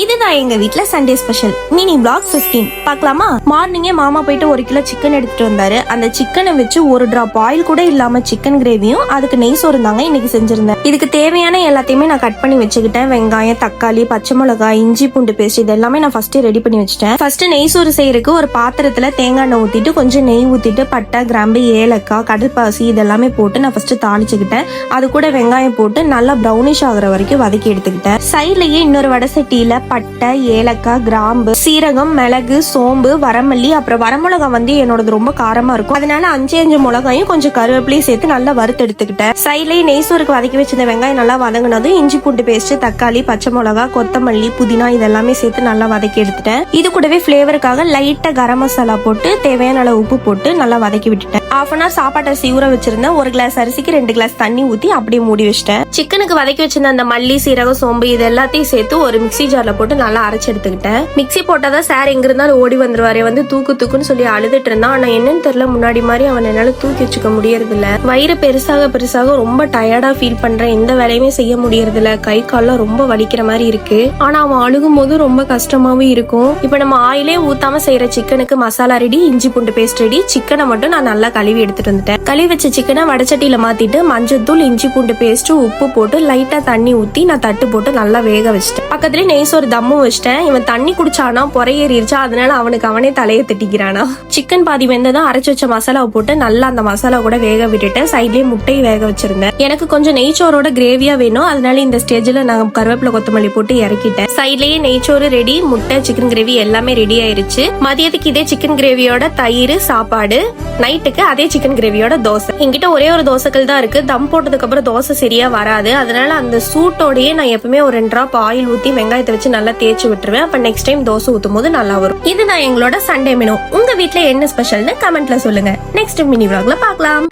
இதுதான் எங்க வீட்ல சண்டே ஸ்பெஷல் மினி vlog 15 பார்க்கலாமா? மார்னிங்கே மாமா போயிட்டு 1 கிலோ சிக்கன் எடுத்துட்டு வந்தாரு. அந்த சிக்கனை வச்சு ஒரு டிராப் ஆயில் கூட இல்லாம சிக்கன் கிரேவியும் அதுக்கு நெய் சோறு தாங்க இன்னைக்கு செஞ்சிருந்தேன். இதுக்கு தேவையான எல்லாத்தையுமே நான் கட் பண்ணி வச்சுக்கிட்டேன். வெங்காயம், தக்காளி, பச்சை மிளகாய், இஞ்சி பூண்டு பேஸ்ட் இது எல்லாமே நான் ஃபர்ஸ்ட் ரெடி பண்ணி வச்சுட்டேன். ஃபர்ஸ்ட் நெய் சோறு செய்யறதுக்கு ஒரு பாத்திரத்துல தேங்காய் எண்ணெய் ஊத்திட்டு கொஞ்சம் நெய் ஊத்திட்டு பட்டை, கிராம்பு, ஏலக்காய், கடற்பாசி இதெல்லாமே போட்டு நான் ஃபர்ஸ்ட் தாளிச்சுக்கிட்டேன். அது கூட வெங்காயம் போட்டு நல்லா ப்ரௌனிஷ் ஆகுற வரைக்கும் வதக்கி எடுத்துக்கிட்டேன். சைட்லயே இன்னொரு வடை சட்டியில பட்டை, ஏலக்காய், கிராம்பு, சீரகம், மிளகு, சோம்பு, வரமல்லி, அப்புறம் வரமிளகாய் வந்து என்னோடது ரொம்ப காரமா இருக்கும், அதனால 5 மிளகாயும் கொஞ்சம் கருவேப்பிலையும் சேர்த்து நல்லா வறுத்து எடுத்துக்கிட்டேன். சைட்லயே நெய் சோறுக்கு வதக்கி வச்சிருந்த வெங்காயம் நல்லா வதங்கினதும் இஞ்சி பூண்டு பேஸ்ட், தக்காளி, பச்சை மிளகாய், கொத்தமல்லி, புதினா இதெல்லாமே சேர்த்து நல்லா வதக்கி எடுத்துட்டேன். இது கூடவே ஃபிளேவருக்காக லைட்டா கரம் மசாலா போட்டு தேவையான அளவு உப்பு போட்டு நல்லா வதக்கி விட்டுட்டேன். ½ hour சாப்பாட்டு அரிசி ஊற வச்சிருந்தேன். 1 கிளாஸ் அரிசிக்கு 2 கிளாஸ் தண்ணி ஊத்தி அப்படியே மூடி வச்சிட்டேன். சிக்கனுக்கு வதக்கி வச்சிருந்த அந்த மல்லி, சீரகம், சோம்பு இது எல்லாத்தையும் சேர்த்து ஒரு மிக்ஸி ஜார்ல போட்டு நல்லா அரைச்சு எடுத்துக்கிட்டேன். மிக்ஸி போட்டாதான் சார் எங்க இருந்தாலும் ஓடி வந்துருவாரு. வந்து தூக்குன்னு சொல்லி அழுதுட்டு இருந்தான். ஆனா என்னன்னு தெரியல, முன்னாடி மாதிரி அவன் என்னால தூக்கி வச்சுக்க முடியறது இல்ல. வயிறு பெருசாக ரொம்ப டயர்டா ஃபீல் பண்றேன். எந்த வேலையுமே செய்ய முடியறது இல்ல. கை கால்லாம் ரொம்ப வலிக்கிற மாதிரி இருக்கு. ஆனா அவன் அழுகும் போது ரொம்ப கஷ்டமாவும் இருக்கும். இப்ப நம்ம ஆயிலே ஊத்தாம செய்யற சிக்கனுக்கு மசாலா ரெடி, இஞ்சி பூண்டு பேஸ்ட் ரெடி. சிக்கனை மட்டும் நான் நல்லா கழுவி எடுத்துட்டு வந்துட்டேன். கழுவி வச்ச சிக்கனை வடச்சட்டியில மாத்திட்டு மஞ்சத்தூள், இஞ்சி பூண்டு பேஸ்ட், உப்பு போட்டு லைட்டா தண்ணி ஊத்தி நான் தட்டு போட்டு நல்லா வேக வச்சிட்டேன். பக்கத்துல நெய் சோறு தம்மும் வச்சிட்டேன். இவன் தண்ணி குடிச்சானா பொறையேறிடுச்சா, அதனால அவனுக்கு அவனே தலையை திட்டிக்கிறானா. சிக்கன் பாதி வெந்ததும் அரைச்சு வச்ச மசாலாவை போட்டு நல்லா அந்த மசாலா கூட வேக விட்டுட்டேன். சைட்லயே முட்டையை வேக வச்சிருந்தேன். எனக்கு கொஞ்சம் நெய்ச்சோரோட கிரேவியா வேணும், அதனால இந்த ஸ்டேஜ்ல நான் கருவேப்பிலை, கொத்தமல்லி போட்டு இறக்கிட்டேன். சைட்லயே நெய்ச்சோறு ரெடி, முட்டை, சிக்கன் கிரேவி எல்லாமே ரெடி ஆயிருச்சு. மதியத்துக்கு இதே சிக்கன் கிரேவியோட தயிர் சாப்பாடு, நைட்டுக்கு அதே சிக்கன் கிரேவியோட தோசை. என்கிட்ட ஒரே ஒரு தோசைகள் தான் இருக்கு. தம் போட்டதுக்கு அப்புறம் தோசை சரியா வராது. அதனால அந்த சூட்டோடயே நான் எப்பவுமே ஒரு 2 டிராப் ஆயில் ஊத்தி வெங்காயத்தை வச்சு நல்லா தேய்ச்சி விட்டுருவேன். அப்ப நெக்ஸ்ட் டைம் தோசை ஊத்தும் போது நல்லா வரும். இதுதான் எங்களோட சண்டே மெனு. உங்க வீட்ல என்ன ஸ்பெஷல்னு கமெண்ட்ல சொல்லுங்க. நெக்ஸ்ட் மினி vlogல பார்க்கலாம்.